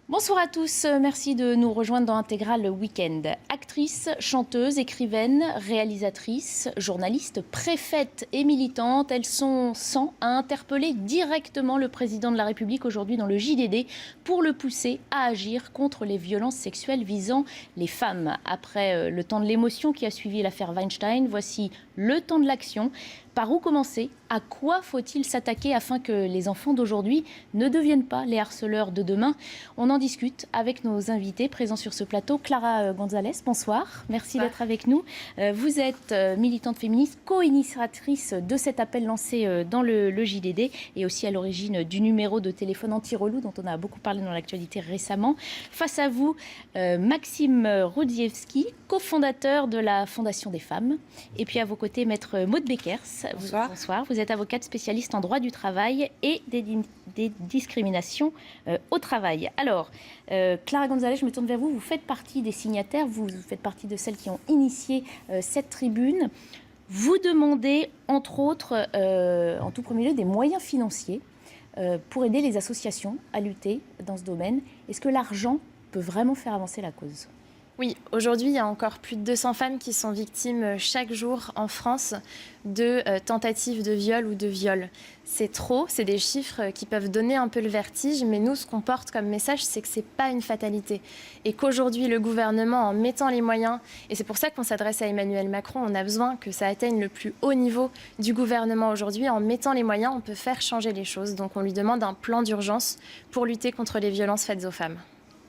Bonsoir à tous, merci de nous rejoindre dans Intégral Week-end. Actrice, chanteuse, écrivaine, réalisatrice, journaliste, préfète et militante, elles sont 100 à interpeller directement le président de la République aujourd'hui dans le JDD pour le pousser à agir contre les violences sexuelles visant les femmes. Après le temps de l'émotion qui a suivi l'affaire Weinstein, voici le temps de l'action. Par où commencer? À quoi faut-il s'attaquer afin que les enfants d'aujourd'hui ne deviennent pas les harceleurs de demain? On en discute avec nos invités présents sur ce plateau. Clara Gonzalez, bonsoir. Merci d'être avec nous. Vous êtes militante féministe, co-initiatrice de cet appel lancé dans le JDD et aussi à l'origine du numéro de téléphone anti-relou dont on a beaucoup parlé dans l'actualité récemment. Face à vous, Maxime Rodziewski, cofondateur de la Fondation des femmes. Et puis à vos côtés, maître Maud Beckers. Bonsoir. Bonsoir. Vous êtes avocate spécialiste en droit du travail et des discriminations au travail. Alors, Clara Gonzalez, je me tourne vers vous. Vous faites partie des signataires, vous faites partie de celles qui ont initié cette tribune. Vous demandez, entre autres, en tout premier lieu, des moyens financiers pour aider les associations à lutter dans ce domaine. Est-ce que l'argent peut vraiment faire avancer la cause ? Oui, aujourd'hui, il y a encore plus de 200 femmes qui sont victimes chaque jour en France de tentatives de viol ou de viol. C'est trop, c'est des chiffres qui peuvent donner un peu le vertige, mais nous, ce qu'on porte comme message, c'est que ce n'est pas une fatalité. Et qu'aujourd'hui, le gouvernement, en mettant les moyens, et c'est pour ça qu'on s'adresse à Emmanuel Macron, on a besoin que ça atteigne le plus haut niveau du gouvernement aujourd'hui. En mettant les moyens, on peut faire changer les choses. Donc on lui demande un plan d'urgence pour lutter contre les violences faites aux femmes.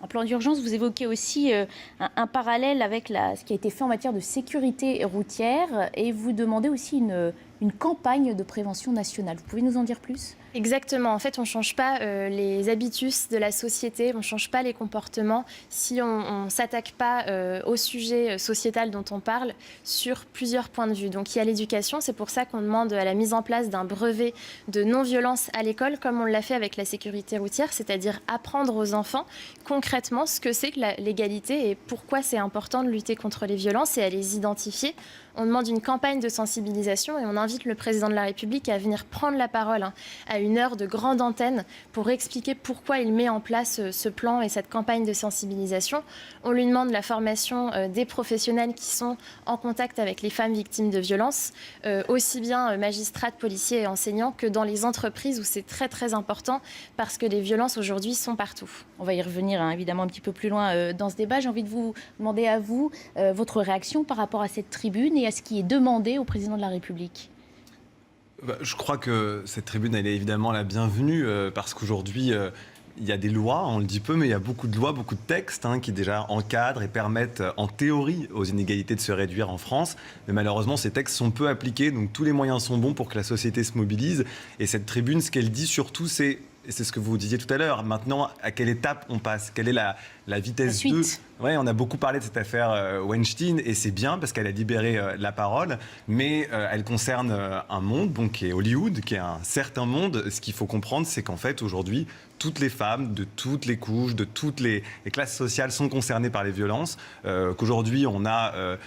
Un plan d'urgence, vous évoquez aussi un parallèle avec ce qui a été fait en matière de sécurité routière et vous demandez aussi une campagne de prévention nationale. Vous pouvez nous en dire plus ? Exactement. En fait, on ne change pas les habitus de la société, on ne change pas les comportements si on ne s'attaque pas au sujet sociétal dont on parle sur plusieurs points de vue. Donc il y a l'éducation, c'est pour ça qu'on demande à la mise en place d'un brevet de non-violence à l'école, comme on l'a fait avec la sécurité routière, c'est-à-dire apprendre aux enfants concrètement ce que c'est que l'égalité et pourquoi c'est important de lutter contre les violences et à les identifier. On demande une campagne de sensibilisation et on invite le président de la République à venir prendre la parole à une heure de grande antenne pour expliquer pourquoi il met en place ce plan et cette campagne de sensibilisation. On lui demande la formation des professionnels qui sont en contact avec les femmes victimes de violences, aussi bien magistrats, policiers et enseignants que dans les entreprises où c'est très très important parce que les violences aujourd'hui sont partout. On va y revenir évidemment un petit peu plus loin dans ce débat. J'ai envie de vous demander à vous votre réaction par rapport à cette tribune et à ce qui est demandé au président de la République. Je crois que cette tribune, elle est évidemment la bienvenue parce qu'aujourd'hui, il y a des lois, on le dit peu, mais il y a beaucoup de lois, beaucoup de textes qui déjà encadrent et permettent en théorie aux inégalités de se réduire en France. Mais malheureusement, ces textes sont peu appliqués, donc tous les moyens sont bons pour que la société se mobilise. Et cette tribune, ce qu'elle dit surtout, c'est ce que vous disiez tout à l'heure, maintenant, à quelle étape on passe? Quelle est la vitesse 2? Ouais, on a beaucoup parlé de cette affaire Weinstein et c'est bien parce qu'elle a libéré la parole, mais elle concerne un monde donc, qui est Hollywood, qui est un certain monde. Ce qu'il faut comprendre, c'est qu'en fait, aujourd'hui, toutes les femmes de toutes les couches, de toutes les classes sociales sont concernées par les violences. Qu'aujourd'hui, on a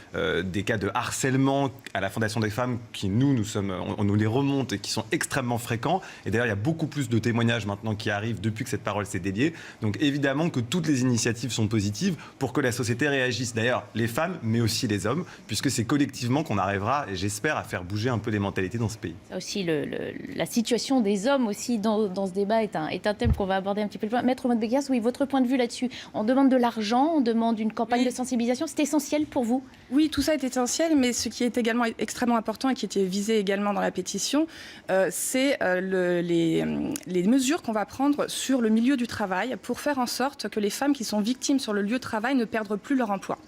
des cas de harcèlement à la Fondation des femmes qui, on nous les remonte et qui sont extrêmement fréquents. Et d'ailleurs, il y a beaucoup plus de témoignages maintenant qui arrivent depuis que cette parole s'est dédiée. Donc évidemment que toutes les initiatives sont positives pour que la société réagisse. D'ailleurs, les femmes, mais aussi les hommes, puisque c'est collectivement qu'on arrivera, et j'espère, à faire bouger un peu les mentalités dans ce pays. Ça aussi, la situation des hommes aussi dans ce débat est un thème qu'on va aborder un petit peu plus loin. Maître Maud Beckers, oui, votre point de vue là-dessus. On demande de l'argent, on demande une campagne de sensibilisation. C'est essentiel pour vous? Oui, tout ça est essentiel, mais ce qui est également extrêmement important et qui était visé également dans la pétition, c'est les mesures qu'on va prendre sur le milieu du travail pour faire en sorte que les femmes qui sont victimes sur le lieu de travail ne perdent plus leur emploi.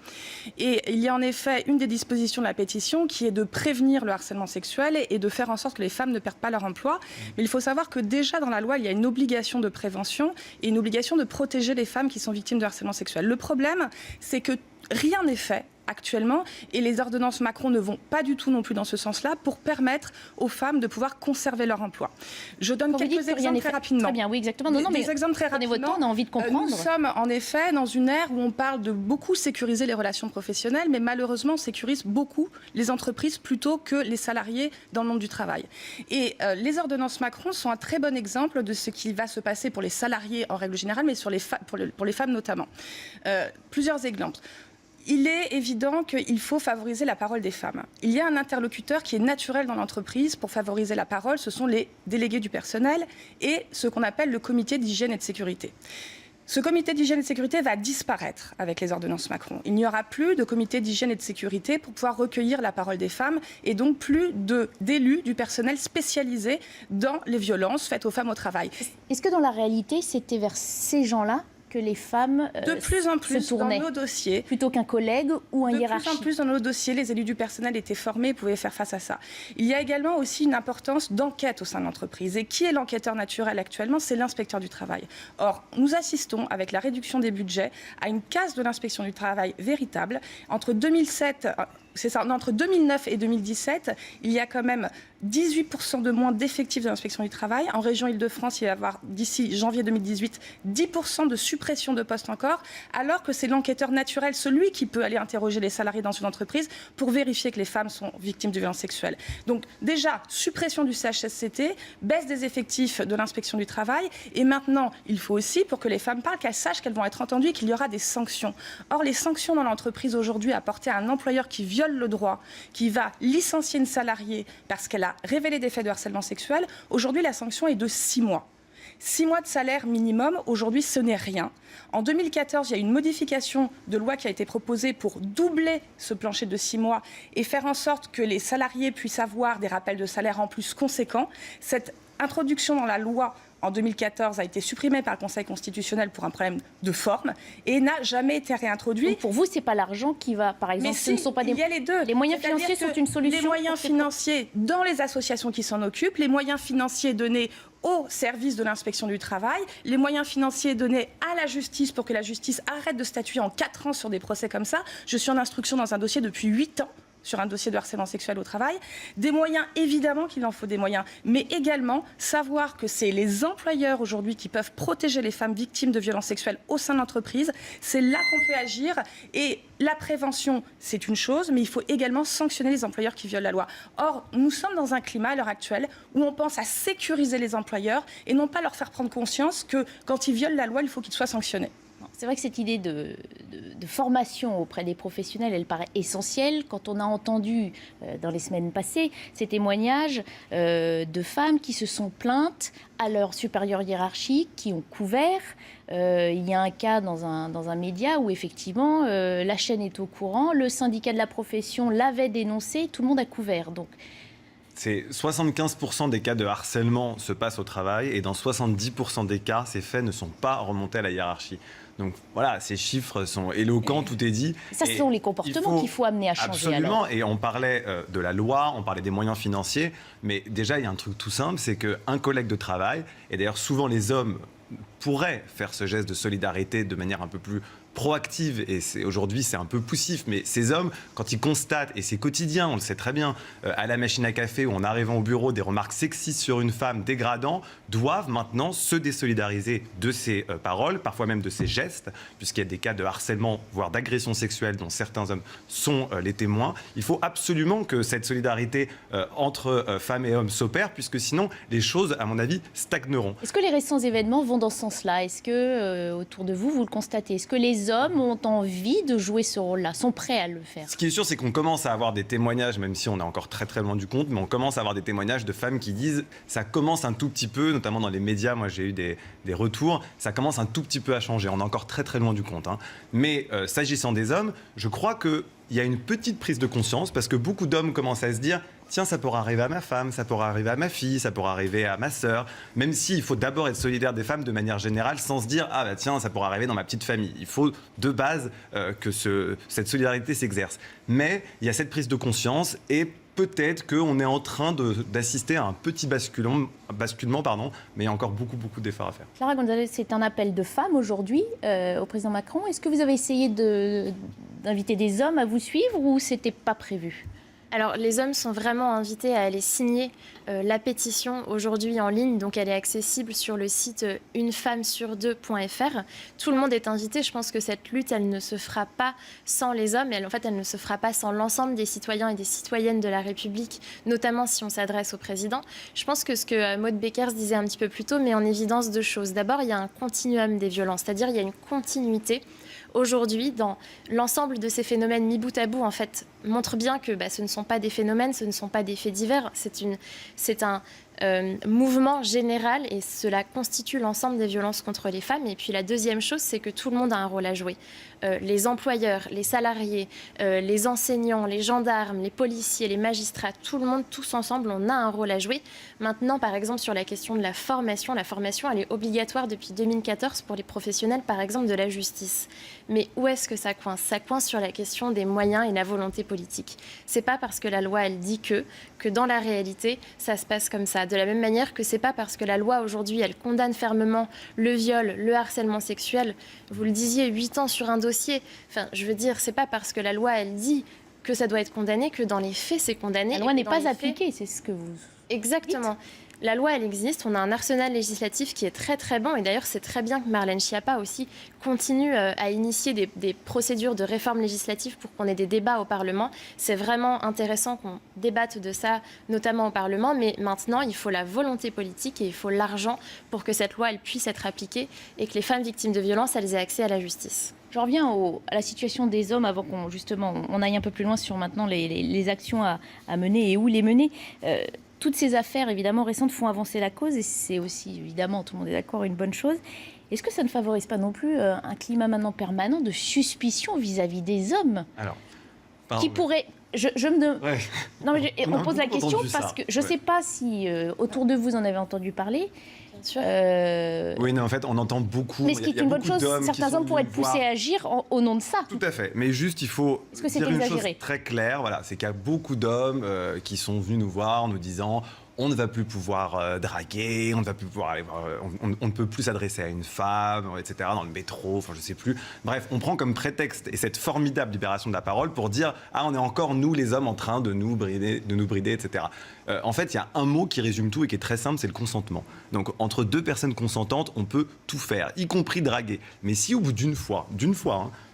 Et il y a en effet une des dispositions de la pétition qui est de prévenir le harcèlement sexuel et de faire en sorte que les femmes ne perdent pas leur emploi. Mais il faut savoir que déjà dans la loi, il y a une obligation de prévention et une obligation de protéger les femmes qui sont victimes de harcèlement sexuel. Le problème, c'est que rien n'est fait actuellement, et les ordonnances Macron ne vont pas du tout non plus dans ce sens-là, pour permettre aux femmes de pouvoir conserver leur emploi. Je donne quelques exemples très rapidement. Très bien, oui, exactement. Non, des exemples très prenez rapidement. votre temps, on a envie de comprendre. Nous sommes en effet dans une ère où on parle de beaucoup sécuriser les relations professionnelles, mais malheureusement, on sécurise beaucoup les entreprises plutôt que les salariés dans le monde du travail. Et les ordonnances Macron sont un très bon exemple de ce qui va se passer pour les salariés en règle générale, mais pour les femmes notamment. Plusieurs exemples. Il est évident qu'il faut favoriser la parole des femmes. Il y a un interlocuteur qui est naturel dans l'entreprise pour favoriser la parole, ce sont les délégués du personnel et ce qu'on appelle le comité d'hygiène et de sécurité. Ce comité d'hygiène et de sécurité va disparaître avec les ordonnances Macron. Il n'y aura plus de comité d'hygiène et de sécurité pour pouvoir recueillir la parole des femmes et donc plus d'élus du personnel spécialisés dans les violences faites aux femmes au travail. Est-ce que dans la réalité, c'était vers ces gens-là que les femmes de plus en plus se tournaient dans nos dossiers, plutôt qu'un collègue ou un hiérarchique? De plus en plus dans nos dossiers, les élus du personnel étaient formés et pouvaient faire face à ça. Il y a également aussi une importance d'enquête au sein de l'entreprise. Et qui est l'enquêteur naturel actuellement? C'est l'inspecteur du travail. Or, nous assistons, avec la réduction des budgets, à une casse de l'inspection du travail véritable. Entre 2009 et 2017, il y a quand même 18% de moins d'effectifs de l'inspection du travail. En région Île-de-France, il va y avoir d'ici janvier 2018 10% de suppression de postes encore, alors que c'est l'enquêteur naturel, celui qui peut aller interroger les salariés dans une entreprise pour vérifier que les femmes sont victimes de violences sexuelles. Donc déjà, suppression du CHSCT, baisse des effectifs de l'inspection du travail, et maintenant, il faut aussi, pour que les femmes parlent, qu'elles sachent qu'elles vont être entendues et qu'il y aura des sanctions. Or, les sanctions dans l'entreprise aujourd'hui apportées à un employeur qui viole le droit, qui va licencier une salariée parce qu'elle a révélé des faits de harcèlement sexuel, aujourd'hui la sanction est de 6 mois. 6 mois de salaire minimum, aujourd'hui ce n'est rien. En 2014, il y a une modification de loi qui a été proposée pour doubler ce plancher de 6 mois et faire en sorte que les salariés puissent avoir des rappels de salaire en plus conséquents. Cette introduction dans la loi en 2014 a été supprimée par le Conseil constitutionnel pour un problème de forme et n'a jamais été réintroduit. Donc pour vous, ce n'est pas l'argent qui va, par exemple, ce ne sont pas des... Il y a les deux. Les moyens financiers sont une solution. Les moyens financiers dans les associations qui s'en occupent, les moyens financiers donnés au service de l'inspection du travail, les moyens financiers donnés à la justice pour que la justice arrête de statuer en 4 ans sur des procès comme ça. Je suis en instruction dans un dossier depuis 8 ans. Sur un dossier de harcèlement sexuel au travail. Des moyens, évidemment qu'il en faut des moyens, mais également savoir que c'est les employeurs aujourd'hui qui peuvent protéger les femmes victimes de violences sexuelles au sein de l'entreprise. C'est là qu'on peut agir. Et la prévention, c'est une chose, mais il faut également sanctionner les employeurs qui violent la loi. Or, nous sommes dans un climat à l'heure actuelle où on pense à sécuriser les employeurs et non pas leur faire prendre conscience que quand ils violent la loi, il faut qu'ils soient sanctionnés. C'est vrai que cette idée de formation auprès des professionnels, elle paraît essentielle. Quand on a entendu dans les semaines passées ces témoignages de femmes qui se sont plaintes à leur supérieur hiérarchique, qui ont couvert. Il y a un cas dans un média où effectivement la chaîne est au courant, le syndicat de la profession l'avait dénoncé, tout le monde a couvert. Donc, c'est 75% des cas de harcèlement se passent au travail et dans 70% des cas, ces faits ne sont pas remontés à la hiérarchie. Donc voilà, ces chiffres sont éloquents, tout est dit. Ça, ce sont les comportements qu'il faut amener à changer. Absolument, alors. Et on parlait de la loi, on parlait des moyens financiers, mais déjà il y a un truc tout simple, c'est qu'un collègue de travail, et d'ailleurs souvent les hommes pourraient faire ce geste de solidarité de manière un peu plus proactive, et aujourd'hui c'est un peu poussif, mais ces hommes, quand ils constatent, et c'est quotidien, on le sait très bien, à la machine à café ou en arrivant au bureau, des remarques sexistes sur une femme dégradant, doivent maintenant se désolidariser de ces paroles, parfois même de ces gestes, puisqu'il y a des cas de harcèlement, voire d'agression sexuelle dont certains hommes sont les témoins. Il faut absolument que cette solidarité entre femmes et hommes s'opère, puisque sinon les choses, à mon avis, stagneront. Est-ce que les récents événements vont dans ce sens-là? Est-ce que, autour de vous, vous le constatez? Est-ce que les hommes ont envie de jouer ce rôle-là, sont prêts à le faire? Ce qui est sûr, c'est qu'on commence à avoir des témoignages, même si on est encore très très loin du compte, mais on commence à avoir des témoignages de femmes qui disent ça commence un tout petit peu, notamment dans les médias, moi j'ai eu des retours, ça commence un tout petit peu à changer, on est encore très très loin du compte. Mais s'agissant des hommes, je crois qu'il y a une petite prise de conscience, parce que beaucoup d'hommes commencent à se dire tiens, ça pourra arriver à ma femme, ça pourra arriver à ma fille, ça pourra arriver à ma sœur, même s'il faut d'abord être solidaire des femmes de manière générale, sans se dire ah bah tiens, ça pourra arriver dans ma petite famille. Il faut de base que cette solidarité s'exerce. Mais il y a cette prise de conscience et peut-être qu'on est en train d'assister à un petit basculement, mais il y a encore beaucoup d'efforts à faire. Clara González, c'est un appel de femmes aujourd'hui au président Macron. Est-ce que vous avez essayé d'inviter des hommes à vous suivre ou c'était pas prévu ? Alors, les hommes sont vraiment invités à aller signer la pétition aujourd'hui en ligne. Donc, elle est accessible sur le site unefemmesur2.fr. Tout le monde est invité. Je pense que cette lutte, elle ne se fera pas sans les hommes. En fait, elle ne se fera pas sans l'ensemble des citoyens et des citoyennes de la République, notamment si on s'adresse au président. Je pense que ce que Maud Beckers disait un petit peu plus tôt met en évidence 2 choses. D'abord, il y a un continuum des violences, c'est-à-dire il y a une continuité. Aujourd'hui, dans l'ensemble de ces phénomènes mis bout à bout, en fait, montre bien que ce ne sont pas des phénomènes, ce ne sont pas des faits divers, c'est un mouvement général et cela constitue l'ensemble des violences contre les femmes. Et puis la deuxième chose, c'est que tout le monde a un rôle à jouer. Les employeurs, les salariés, les enseignants, les gendarmes, les policiers, les magistrats, tout le monde, tous ensemble, on a un rôle à jouer. Maintenant, par exemple, sur la question de la formation, elle est obligatoire depuis 2014 pour les professionnels, par exemple, de la justice. Mais où est-ce que ça coince ? Ça coince sur la question des moyens et la volonté politique. C'est pas parce que la loi, elle dit que dans la réalité, ça se passe comme ça. De la même manière que c'est pas parce que la loi, aujourd'hui, elle condamne fermement le viol, le harcèlement sexuel, vous le disiez, 8 ans sur un dossier. Enfin, je veux dire, c'est pas parce que la loi, elle dit que ça doit être condamné que dans les faits, c'est condamné. La loi n'est pas appliquée, c'est ce que vous... Exactement. dites. La loi, elle existe. On a un arsenal législatif qui est très, très bon. Et d'ailleurs, c'est très bien que Marlène Schiappa aussi continue à initier des procédures de réforme législative pour qu'on ait des débats au Parlement. C'est vraiment intéressant qu'on débatte de ça, notamment au Parlement. Mais maintenant, il faut la volonté politique et il faut l'argent pour que cette loi, elle puisse être appliquée et que les femmes victimes de violences, elles aient accès à la justice. Je reviens à la situation des hommes avant qu'on justement on aille un peu plus loin sur maintenant les actions à mener et où les mener. Toutes ces affaires, évidemment, récentes font avancer la cause et c'est aussi, évidemment, tout le monde est d'accord, une bonne chose. Est-ce que ça ne favorise pas non plus un climat maintenant permanent de suspicion vis-à-vis des hommes ? Alors, qui pourrait... Ouais. Non, mais on pose la question entendu parce ça. que je ne sais pas si autour de vous en avez entendu parler. Bien sûr. Oui, non, en fait, on entend beaucoup. Mais ce qui est une bonne chose, certains hommes pourraient être poussés à agir au nom de ça. Tout à fait. Mais juste, il faut Est-ce que c'est dire une chose exagéré ? très claire. Voilà, c'est qu'il y a beaucoup d'hommes qui sont venus nous voir en nous disant on ne va plus pouvoir draguer, on ne va plus pouvoir aller voir, on ne peut plus s'adresser à une femme, etc. dans le métro, enfin je sais plus. Bref, on prend comme prétexte et cette formidable libération de la parole pour dire on est encore nous les hommes en train de nous brider, etc. En fait, il y a un mot qui résume tout et qui est très simple, c'est le consentement. Donc entre 2 personnes consentantes, on peut tout faire, y compris draguer. Mais si au bout d'une fois,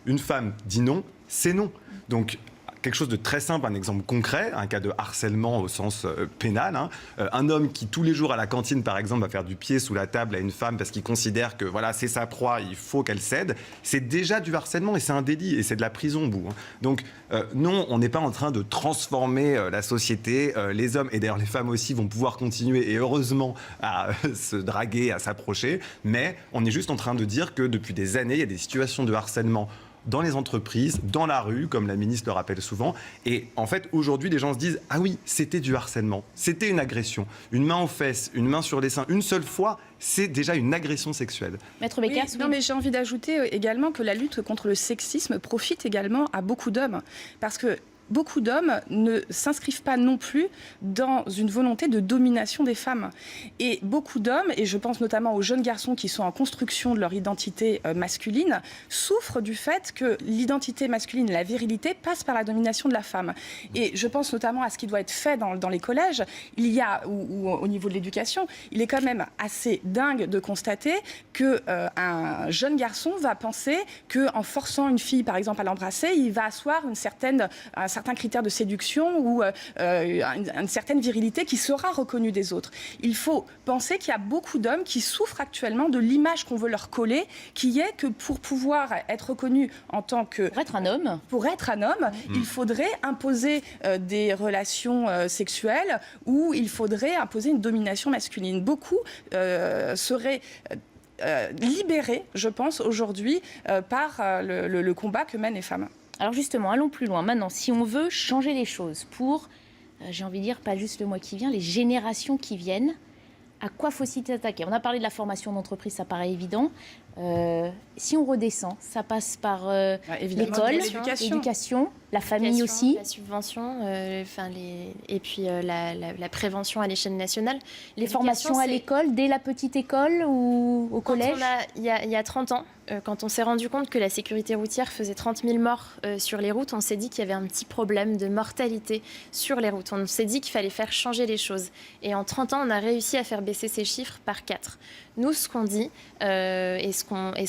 une femme dit non, c'est non. Donc quelque chose de très simple, un exemple concret, un cas de harcèlement au sens pénal. Un homme qui tous les jours à la cantine, par exemple, va faire du pied sous la table à une femme parce qu'il considère que voilà, c'est sa proie, il faut qu'elle cède. C'est déjà du harcèlement et c'est un délit et c'est de la prison au bout. Donc non, on n'est pas en train de transformer la société. Les hommes et d'ailleurs les femmes aussi vont pouvoir continuer et heureusement à se draguer, à s'approcher. Mais on est juste en train de dire que depuis des années, il y a des situations de harcèlement dans les entreprises, dans la rue, comme la ministre le rappelle souvent. Et en fait, aujourd'hui, les gens se disent « Ah oui, c'était du harcèlement, c'était une agression. Une main aux fesses, une main sur les seins, une seule fois, c'est déjà une agression sexuelle. » Maître Beckers, oui, non, mais j'ai envie d'ajouter également que la lutte contre le sexisme profite également à beaucoup d'hommes. Parce que beaucoup d'hommes ne s'inscrivent pas non plus dans une volonté de domination des femmes. Et beaucoup d'hommes, et je pense notamment aux jeunes garçons qui sont en construction de leur identité masculine, souffrent du fait que l'identité masculine, la virilité, passe par la domination de la femme. Et je pense notamment à ce qui doit être fait dans les collèges. Il y a, ou au niveau de l'éducation, il est quand même assez dingue de constater qu'un jeune garçon va penser qu'en forçant une fille, par exemple, à l'embrasser, il va asseoir un certain critère de séduction ou une certaine virilité qui sera reconnue des autres. Il faut penser qu'il y a beaucoup d'hommes qui souffrent actuellement de l'image qu'on veut leur coller, qui est que pour pouvoir être reconnu en tant que... Pour être un homme, il faudrait imposer des relations sexuelles ou il faudrait imposer une domination masculine. Beaucoup seraient... libérés, je pense, aujourd'hui par le combat que mènent les femmes. Alors justement, allons plus loin. Maintenant, si on veut changer les choses pour, j'ai envie de dire, pas juste le mois qui vient, les générations qui viennent, à quoi faut-il s'attaquer ? On a parlé de la formation d'entreprise, ça paraît évident. Si on redescend, ça passe par évidemment, l'école, l'éducation. l'éducation, la famille aussi. La subvention, et puis la prévention à l'échelle nationale. Les formations à l'école, dès la petite école ou au collège. Il y a 30 ans, quand on s'est rendu compte que la sécurité routière faisait 30 000 morts sur les routes, on s'est dit qu'il y avait un petit problème de mortalité sur les routes. On s'est dit qu'il fallait faire changer les choses. Et en 30 ans, on a réussi à faire baisser ces chiffres par 4. Nous, ce qu'on dit et ce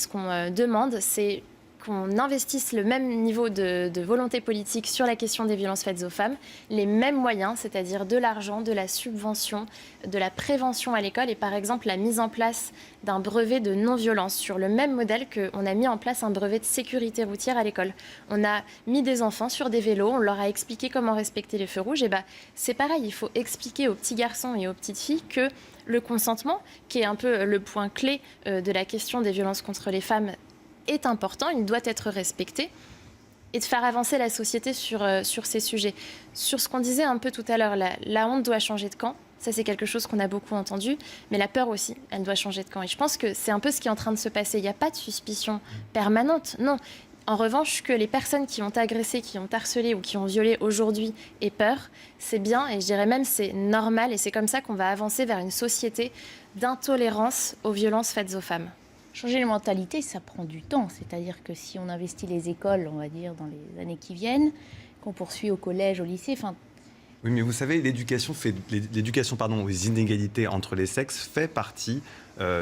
qu'on demande, c'est qu'on investisse le même niveau de volonté politique sur la question des violences faites aux femmes, les mêmes moyens, c'est-à-dire de l'argent, de la subvention, de la prévention à l'école et par exemple la mise en place d'un brevet de non-violence sur le même modèle qu'on a mis en place un brevet de sécurité routière à l'école. On a mis des enfants sur des vélos, on leur a expliqué comment respecter les feux rouges. Et c'est pareil, il faut expliquer aux petits garçons et aux petites filles que le consentement, qui est un peu le point clé de la question des violences contre les femmes, est important, il doit être respecté, et de faire avancer la société sur ces sujets. Sur ce qu'on disait un peu tout à l'heure, la honte doit changer de camp. Ça, c'est quelque chose qu'on a beaucoup entendu, mais la peur aussi, elle doit changer de camp. Et je pense que c'est un peu ce qui est en train de se passer. Il n'y a pas de suspicion permanente, non. En revanche, que les personnes qui ont agressé, qui ont harcelé ou qui ont violé aujourd'hui aient peur, c'est bien, et je dirais même c'est normal, et c'est comme ça qu'on va avancer vers une société d'intolérance aux violences faites aux femmes. Changer les mentalités, ça prend du temps. C'est-à-dire que si on investit les écoles, on va dire, dans les années qui viennent, qu'on poursuit au collège, au lycée, Oui, mais vous savez, l'éducation aux inégalités entre les sexes fait partie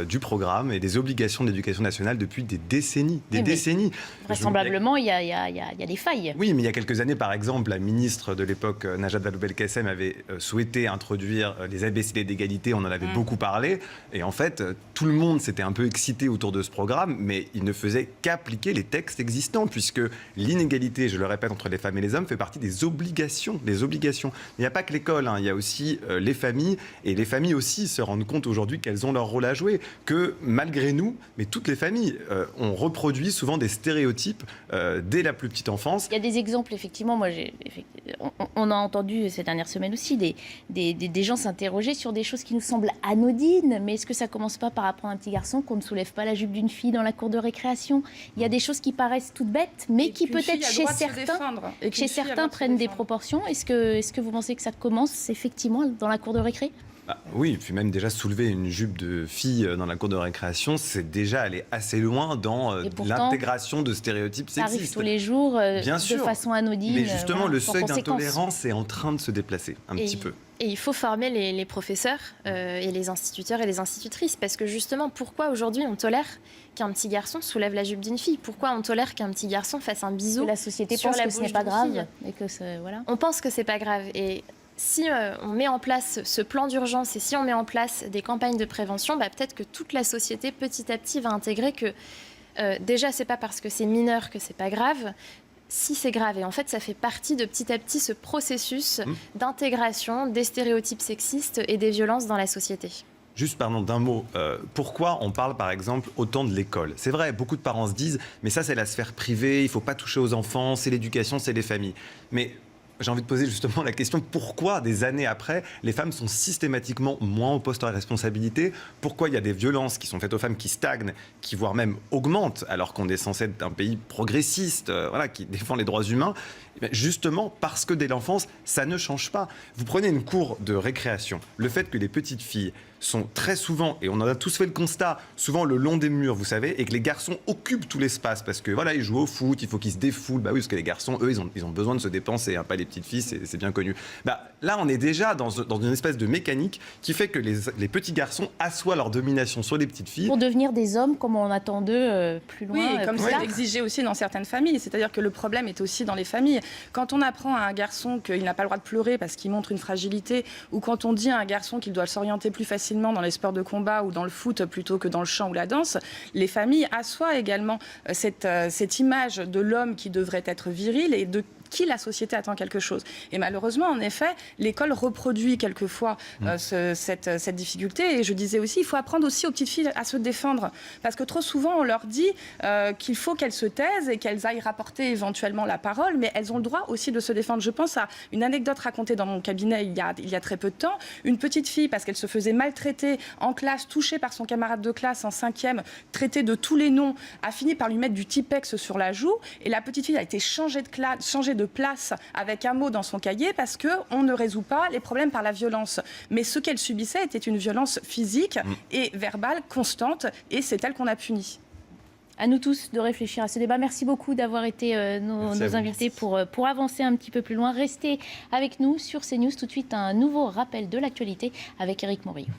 du programme et des obligations de l'éducation nationale depuis des décennies. Décennies. Vraisemblablement, il y a des failles. Oui, mais il y a quelques années, par exemple, la ministre de l'époque, Najat Vallaud-Belkacem, avait souhaité introduire les ABCD d'égalité. On en avait beaucoup parlé. Et en fait, tout le monde s'était un peu excité autour de ce programme, mais il ne faisait qu'appliquer les textes existants, puisque l'inégalité, je le répète, entre les femmes et les hommes fait partie des obligations. Il n'y a pas que l'école, il y a aussi les familles. Et les familles aussi se rendent compte aujourd'hui qu'elles ont leur rôle à jouer. Que malgré nous, mais toutes les familles, on reproduit souvent des stéréotypes dès la plus petite enfance. Il y a des exemples, effectivement. On a entendu ces dernières semaines aussi des gens s'interroger sur des choses qui nous semblent anodines. Mais est-ce que ça ne commence pas par apprendre à un petit garçon qu'on ne soulève pas la jupe d'une fille dans la cour de récréation? Il y a des choses qui paraissent toutes bêtes, mais qui peut-être chez certains prennent des proportions. Est-ce que vous pensez que ça commence effectivement dans la cour de récré? Oui, puis même déjà soulever une jupe de fille dans la cour de récréation, c'est déjà aller assez loin dans l'intégration de stéréotypes sexistes. Ça arrive tous les jours de façon anodine. Mais justement, le seuil d'intolérance est en train de se déplacer un petit peu. Et il faut former les professeurs et les instituteurs et les institutrices, parce que justement, pourquoi aujourd'hui on tolère qu'un petit garçon soulève la jupe d'une fille? Pourquoi on tolère qu'un petit garçon fasse un bisou? La société pense que ce n'est pas grave. Et que voilà. On pense que c'est pas grave. Et si on met en place ce plan d'urgence et si on met en place des campagnes de prévention, peut-être que toute la société, petit à petit, va intégrer que déjà, c'est pas parce que c'est mineur que c'est pas grave. Si c'est grave, et en fait ça fait partie de petit à petit ce processus d'intégration des stéréotypes sexistes et des violences dans la société. Juste, pardon, d'un mot, pourquoi on parle par exemple autant de l'école? C'est vrai, beaucoup de parents se disent, mais ça c'est la sphère privée, il ne faut pas toucher aux enfants, c'est l'éducation, c'est les familles. Mais j'ai envie de poser justement la question, pourquoi des années après, les femmes sont systématiquement moins au poste à responsabilité? Pourquoi il y a des violences qui sont faites aux femmes qui stagnent, qui voire même augmentent, alors qu'on est censé être un pays progressiste, qui défend les droits humains? Justement parce que dès l'enfance, ça ne change pas. Vous prenez une cour de récréation, le fait que les petites filles sont très souvent, et on en a tous fait le constat, souvent le long des murs, vous savez, et que les garçons occupent tout l'espace parce que ils jouent au foot, il faut qu'ils se défoulent. Oui, parce que les garçons, eux, ils ont besoin de se dépenser, pas les petites filles, c'est bien connu. Là, on est déjà dans une espèce de mécanique qui fait que les petits garçons assoient leur domination sur les petites filles. Pour devenir des hommes, comme on attend d'eux plus loin. Oui, comme c'est exigé aussi dans certaines familles. C'est-à-dire que le problème est aussi dans les familles. Quand on apprend à un garçon qu'il n'a pas le droit de pleurer parce qu'il montre une fragilité, ou quand on dit à un garçon qu'il doit s'orienter plus facilement dans les sports de combat ou dans le foot plutôt que dans le chant ou la danse, les familles assoient également cette image de l'homme qui devrait être viril et qui la société attend quelque chose. Et malheureusement, en effet, l'école reproduit quelquefois cette difficulté. Et je disais aussi, il faut apprendre aussi aux petites filles à se défendre. Parce que trop souvent, on leur dit qu'il faut qu'elles se taisent et qu'elles aillent rapporter éventuellement la parole, mais elles ont le droit aussi de se défendre. Je pense à une anecdote racontée dans mon cabinet il y a très peu de temps. Une petite fille, parce qu'elle se faisait maltraiter en classe, touchée par son camarade de classe en 5e, traitée de tous les noms, a fini par lui mettre du Tipex sur la joue. Et la petite fille a été changée de place avec un mot dans son cahier parce qu'on ne résout pas les problèmes par la violence. Mais ce qu'elle subissait était une violence physique et verbale constante, et c'est elle qu'on a punie. À nous tous de réfléchir à ce débat. Merci beaucoup d'avoir été nos invités pour avancer un petit peu plus loin. Restez avec nous sur CNews. Tout de suite, un nouveau rappel de l'actualité avec Éric Morillo.